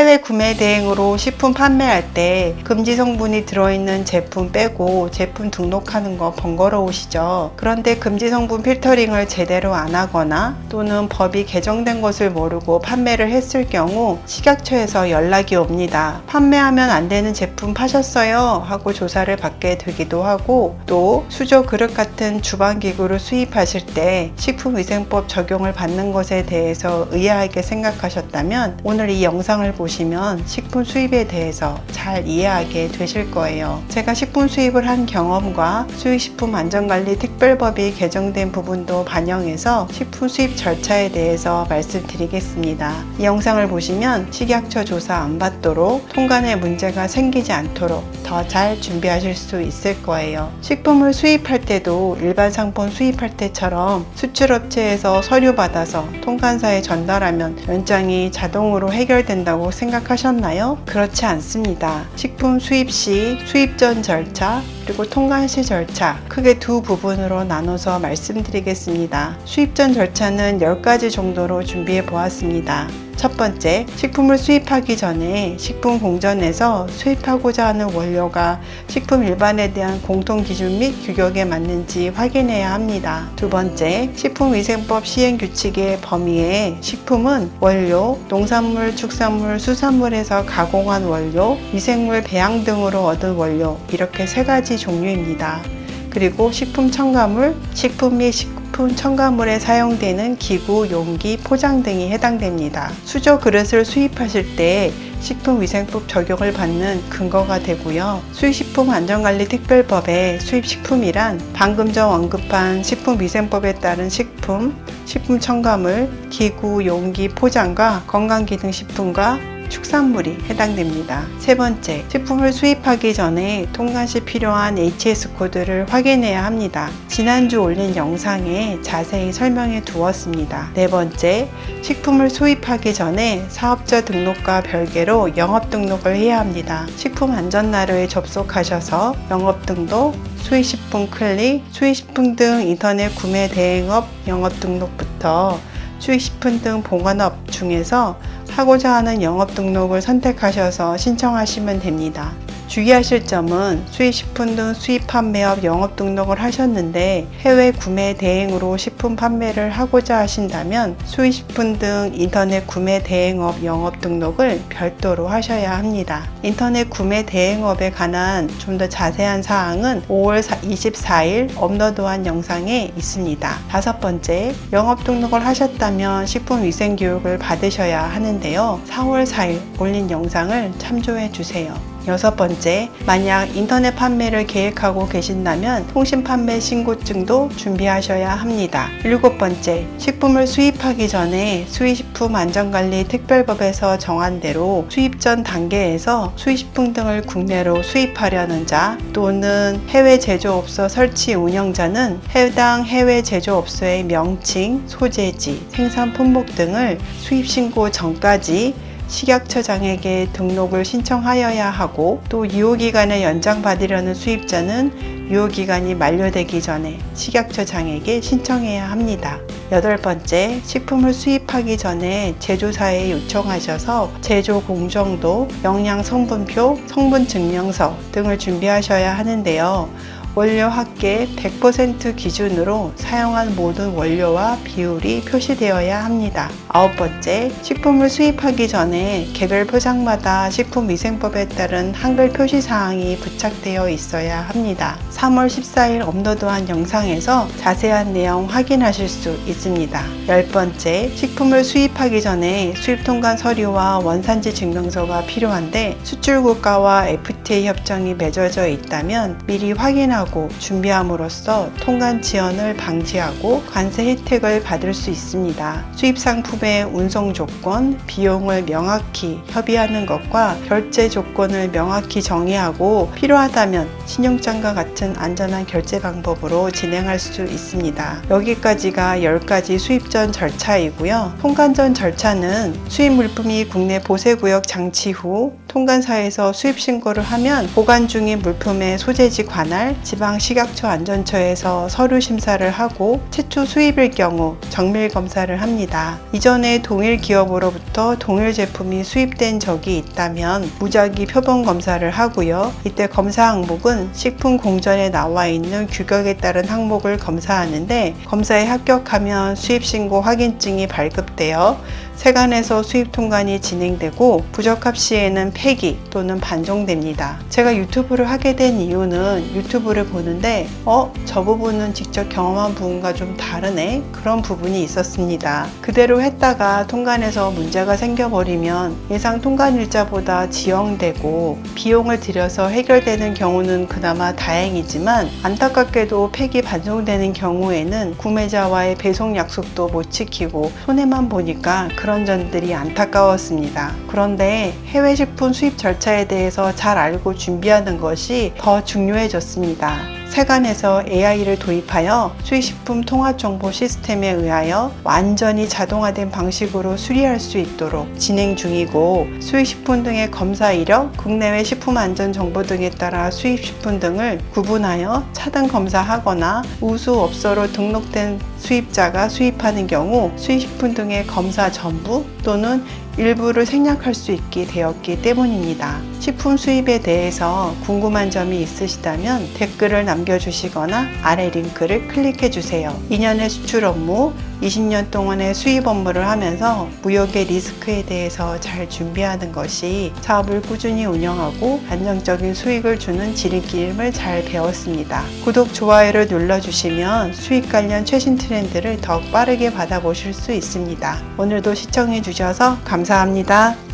해외 구매 대행으로 식품 판매할 때 금지 성분이 들어있는 제품 빼고 제품 등록하는 거 번거로우시죠? 그런데 금지 성분 필터링을 제대로 안 하거나 또는 법이 개정된 것을 모르고 판매를 했을 경우 식약처에서 연락이 옵니다. 판매하면 안 되는 제품 파셨어요? 하고 조사를 받게 되기도 하고, 또 수저 그릇 같은 주방기구를 수입하실 때 식품위생법 적용을 받는 것에 대해서 의아하게 생각하셨다면 오늘 이 영상을 보시면 식품 수입에 대해서 잘 이해하게 되실 거예요. 제가 식품 수입을 한 경험과 수입식품안전관리 특별법이 개정된 부분도 반영해서 식품 수입 절차에 대해서 말씀드리겠습니다. 이 영상을 보시면 식약처 조사 안 받도록 통관에 문제가 생기지 않도록 더 잘 준비하실 수 있을 거예요. 식품을 수입할 때도 일반 상품 수입할 때처럼 수출업체에서 서류 받아서 통관사에 전달하면 연장이 자동으로 해결된다고 생각하셨나요? 그렇지 않습니다. 식품 수입 시 수입 전 절차 그리고 통관 시 절차, 크게 두 부분으로 나눠서 말씀드리겠습니다. 수입 전 절차는 10가지 정도로 준비해 보았습니다. 첫 번째, 식품을 수입하기 전에 식품 공전에서 수입하고자 하는 원료가 식품 일반에 대한 공통 기준 및 규격에 맞는지 확인해야 합니다. 두 번째, 식품위생법 시행 규칙의 범위에 식품은 원료, 농산물, 축산물, 수산물에서 가공한 원료, 미생물, 배양 등으로 얻은 원료, 이렇게 세 가지 종류입니다. 그리고 식품 첨가물, 식품 및 식품 첨가물에 사용되는 기구, 용기, 포장 등이 해당됩니다. 수저 그릇을 수입하실 때 식품위생법 적용을 받는 근거가 되고요. 수입식품안전관리 특별법의 수입식품이란 방금 전 언급한 식품위생법에 따른 식품, 식품 첨가물, 기구, 용기, 포장과 건강기능식품과 축산물이 해당됩니다. 세 번째, 식품을 수입하기 전에 통관 시 필요한 HS 코드를 확인해야 합니다. 지난주 올린 영상에 자세히 설명해 두었습니다. 네 번째, 식품을 수입하기 전에 사업자 등록과 별개로 영업 등록을 해야 합니다. 식품안전나라에 접속하셔서 영업 등록, 수입식품 클릭, 수입식품 등 인터넷 구매 대행업 영업 등록부터 수입식품 등 보관업 중에서 하고자 하는 영업 등록을 선택하셔서 신청하시면 됩니다. 주의하실 점은 수입식품 등 수입 판매업 영업 등록을 하셨는데 해외 구매 대행으로 식품 판매를 하고자 하신다면 수입식품 등 인터넷 구매 대행업 영업 등록을 별도로 하셔야 합니다. 인터넷 구매 대행업에 관한 좀 더 자세한 사항은 5월 24일 업로드한 영상에 있습니다. 다섯 번째, 영업 등록을 하셨다면 식품위생교육을 받으셔야 하는데요. 4월 4일 올린 영상을 참조해 주세요. 여섯 번째, 만약 인터넷 판매를 계획하고 계신다면 통신판매 신고증도 준비하셔야 합니다. 일곱 번째, 식품을 수입하기 전에 수입식품안전관리 특별법에서 정한 대로 수입 전 단계에서 수입식품 등을 국내로 수입하려는 자 또는 해외 제조업소 설치 운영자는 해당 해외 제조업소의 명칭, 소재지, 생산 품목 등을 수입신고 전까지 식약처장에게 등록을 신청하여야 하고, 또 유효기간을 연장받으려는 수입자는 유효기간이 만료되기 전에 식약처장에게 신청해야 합니다. 여덟 번째, 식품을 수입하기 전에 제조사에 요청하셔서 제조 공정도, 영양 성분표, 성분 증명서 등을 준비하셔야 하는데요. 원료 합계 100% 기준으로 사용한 모든 원료와 비율이 표시되어야 합니다. 아홉 번째, 식품을 수입하기 전에 개별 포장마다 식품위생법에 따른 한글 표시사항이 부착되어 있어야 합니다. 3월 14일 업로드한 영상에서 자세한 내용 확인하실 수 있습니다. 열 번째, 식품을 수입하기 전에 수입통관 서류와 원산지 증명서가 필요한데 수출국가와 FTA 협정이 맺어져 있다면 미리 확인하고 준비함으로써 통관 지연을 방지하고 관세 혜택을 받을 수 있습니다. 수입 상품의 운송 조건, 비용을 명확히 협의하는 것과 결제 조건을 명확히 정의하고 필요하다면 신용장과 같은 안전한 결제 방법으로 진행할 수 있습니다. 여기까지가 10가지 수입 전 절차이고요. 통관 전 절차는 수입 물품이 국내 보세구역 장치 후 통관사에서 수입 신고를 하면 보관 중인 물품의 소재지 관할, 지방식약처안전처에서 서류 심사를 하고 최초 수입일 경우 정밀 검사를 합니다. 이전에 동일 기업으로부터 동일 제품이 수입된 적이 있다면 무작위 표본 검사를 하고요. 이때 검사 항목은 식품 공전에 나와 있는 규격에 따른 항목을 검사하는데, 검사에 합격하면 수입신고 확인증이 발급되어 세관에서 수입 통관이 진행되고, 부적합 시에는 폐기 또는 반송됩니다. 제가 유튜브를 하게 된 이유는 유튜브를 보는데 저 부분은 직접 경험한 부분과 좀 다르네, 그런 부분이 있었습니다. 그대로 했다가 통관에서 문제가 생겨버리면 예상 통관 일자보다 지연되고 비용을 들여서 해결되는 경우는 그나마 다행이지만, 안타깝게도 폐기 반송되는 경우에는 구매자와의 배송 약속도 못 지키고 손해만 보니까 그런 점들이 안타까웠습니다. 그런데 해외 식품 수입 절차에 대해서 잘 알고 준비하는 것이 더 중요해졌습니다. 세관에서 AI를 도입하여 수입식품 통합정보 시스템에 의하여 완전히 자동화된 방식으로 수리할 수 있도록 진행 중이고, 수입식품 등의 검사 이력, 국내외 식품안전정보 등에 따라 수입식품 등을 구분하여 차등 검사하거나 우수업소로 등록된 수입자가 수입하는 경우 수입식품 등의 검사 전부 또는 일부를 생략할 수 있게 되었기 때문입니다. 식품 수입에 대해서 궁금한 점이 있으시다면 댓글을 남겨주시거나 아래 링크를 클릭해 주세요. 2년의 수출 업무, 20년 동안의 수입 업무를 하면서 무역의 리스크에 대해서 잘 준비하는 것이 사업을 꾸준히 운영하고 안정적인 수익을 주는 지름길임을 잘 배웠습니다. 구독, 좋아요를 눌러주시면 수익 관련 최신 트렌드를 더 빠르게 받아보실 수 있습니다. 오늘도 시청해 주셔서 감사합니다.